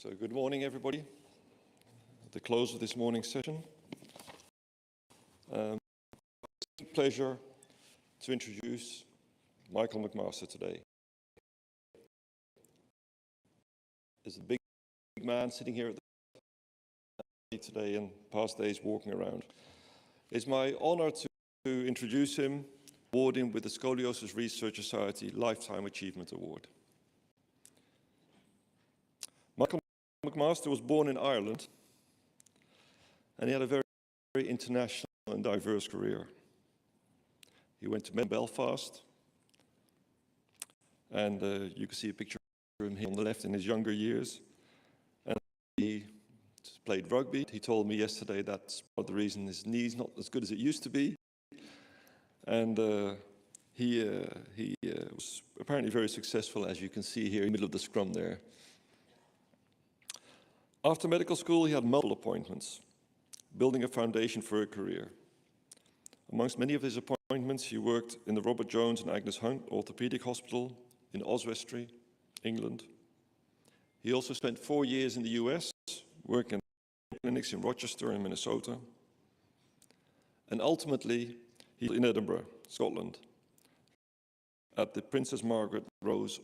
So good morning, everybody. At the close of this morning's session, it's a pleasure to introduce Michael McMaster today. There's a big man sitting here at the today and past days walking around. It's my honor to introduce him, award him with the Scoliosis Research Society Lifetime Achievement Award. Michael McMaster was born in Ireland, and he had a very, very international and diverse career. He went to Belfast, and you can see a picture of him here on the left in his younger years. And he played rugby. He told me yesterday that's part of the reason his knee's not as good as it used to be. And he was apparently very successful, as you can see here in the middle of the scrum there. After medical school, he had multiple appointments, building a foundation for a career. Amongst many of his appointments, he worked in the Robert Jones and Agnes Hunt Orthopedic Hospital in Oswestry, England. He also spent 4 years in the US, working in clinics in Rochester and Minnesota. And ultimately, he was in Edinburgh, Scotland, at the Princess Margaret Rose,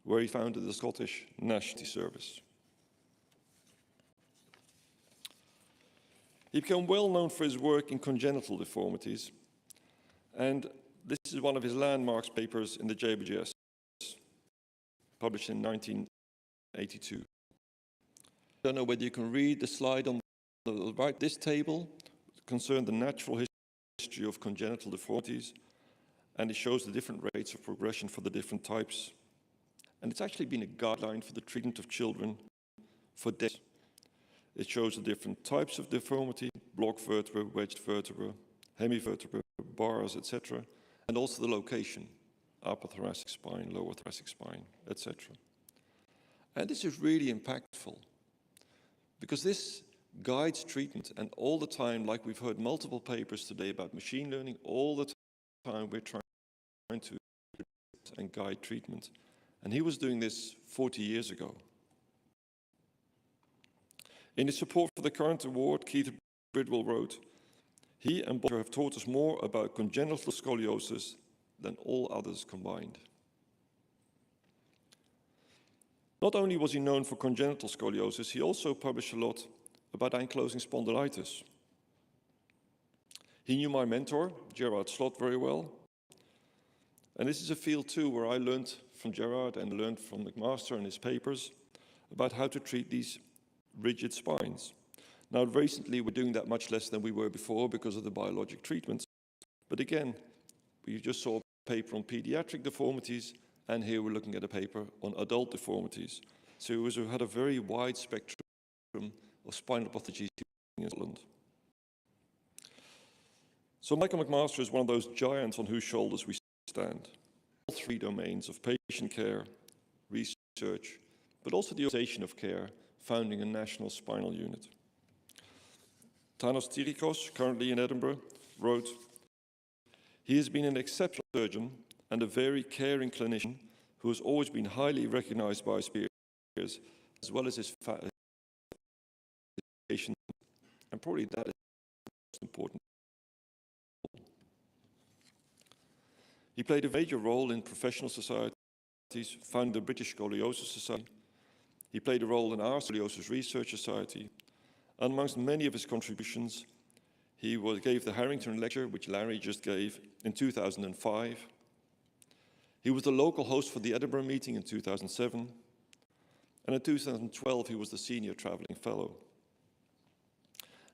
where he founded the Scottish National Service. He became well known for his work in congenital deformities, and this is one of his landmark papers in the JBJS, published in 1982. I don't know whether you can read the slide on the right. This table concerns the natural history of congenital deformities, and it shows the different rates of progression for the different types. And it's actually been a guideline for the treatment of children for decades. It shows the different types of deformity: block vertebra, wedged vertebra, hemivertebra, bars, etc. And also the location: upper thoracic spine, lower thoracic spine, etc. And this is really impactful, because this guides treatment, and all the time, like we've heard multiple papers today about machine learning, all the time we're trying to and guide treatment. And he was doing this 40 years ago. In his support for the current award, Keith Bridwell wrote, "He and Bob have taught us more about congenital scoliosis than all others combined." Not only was he known for congenital scoliosis, he also published a lot about ankylosing spondylitis. He knew my mentor, Gerard Slot, very well. And this is a field too where I learned from Gerard and learned from McMaster and his papers about how to treat these rigid spines. Now, recently, we're doing that much less than we were before because of the biologic treatments. But again, we just saw a paper on pediatric deformities, and here we're looking at a paper on adult deformities. So we had a very wide spectrum of spinal pathology in Scotland. So Michael McMaster is one of those giants on whose shoulders we stand. All three domains of patient care, research, but also the organization of care, founding a national spinal unit. Tanos Tirikos, currently in Edinburgh, wrote, "He has been an exceptional surgeon and a very caring clinician who has always been highly recognized by his peers, as well as his patients, and probably that is most important. He played a major role in professional societies, founding the British Scoliosis Society. He played a role in our Scoliosis Research Society. And amongst many of his contributions, he gave the Harrington Lecture, which Larry just gave, in 2005. He was the local host for the Edinburgh meeting in 2007. And in 2012, he was the Senior Traveling Fellow.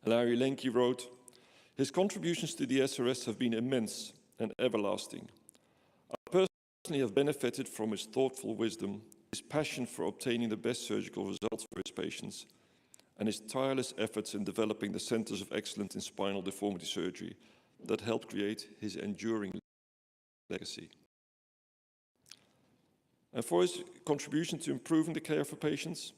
Larry Lenke wrote, "His contributions to the SRS have been immense and everlasting. I personally have benefited from his thoughtful wisdom, his passion for obtaining the best surgical results for his patients, and his tireless efforts in developing the centers of excellence in spinal deformity surgery that helped create his enduring legacy." And for his contribution to improving the care for patients,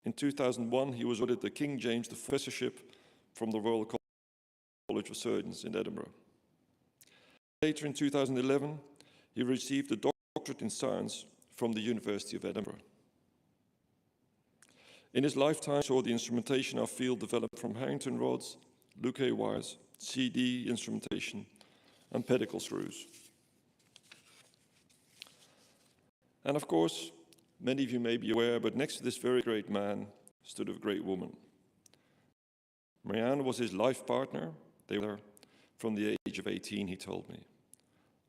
in 2001 he was awarded the King James Professorship from the Royal College of Surgeons in Edinburgh. Later in 2011, he received a doctorate in science from the University of Edinburgh. In his lifetime, he saw the instrumentation of field develop from Harrington rods, Luque wires, CD instrumentation, and pedicle screws. And of course, many of you may be aware, but next to this very great man stood a great woman. Marianne was his life partner. They were from the age of 18, he told me.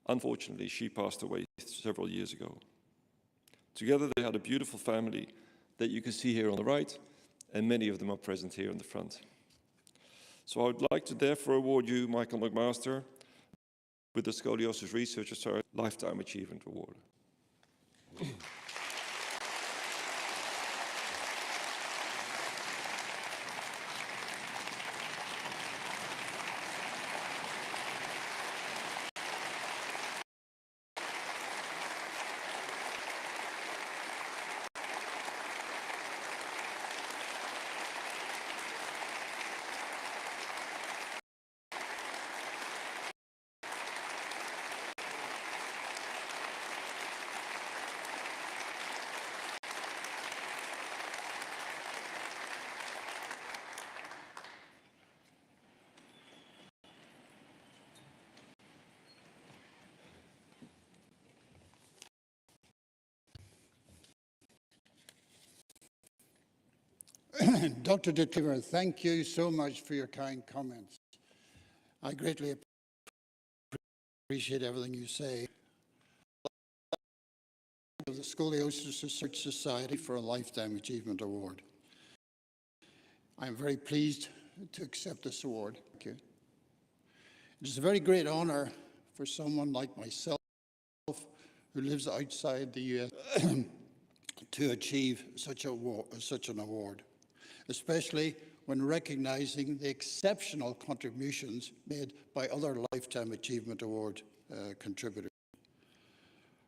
Unfortunately, she passed away several years ago. Together, they had a beautiful family that you can see here on the right, and many of them are present here in the front. So I would like to therefore award you, Michael McMaster, with the Scoliosis Research Society Lifetime Achievement Award. Dr. de Kleuver, thank you so much for your kind comments. I greatly appreciate everything you say. Of the Scoliosis Research Society for a Lifetime Achievement Award. I am very pleased to accept this award. Thank you. It is a very great honor for someone like myself who lives outside the US to achieve such an award, especially when recognizing the exceptional contributions made by other Lifetime Achievement Award contributors.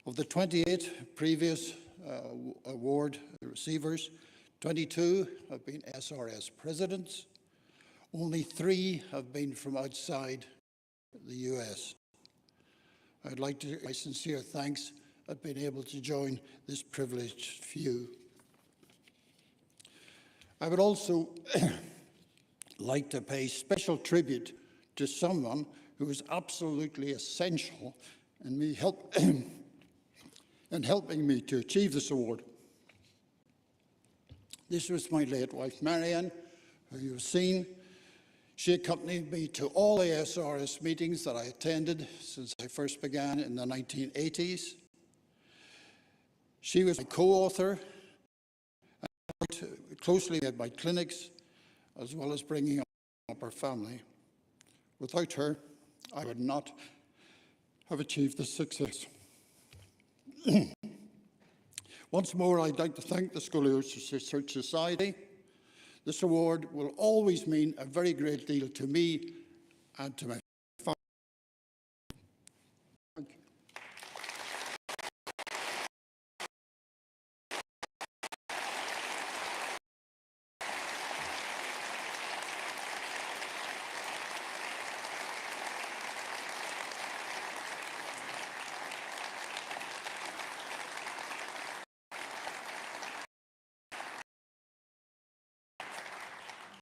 Of the 28 previous award receivers, 22 have been SRS presidents. Only 3 have been from outside the US. I'd like to give my sincere thanks at being able to join this privileged few. I would also like to pay special tribute to someone who is absolutely essential in helping me to achieve this award. This was my late wife, Marianne, who you've seen. She accompanied me to all the SRS meetings that I attended since I first began in the 1980s. She was my co-author, closely at my clinics, as well as bringing up her family. Without her, I would not have achieved this success. Once more, I'd like to thank the Scoliosis Research Society. This award will always mean a very great deal to me and to my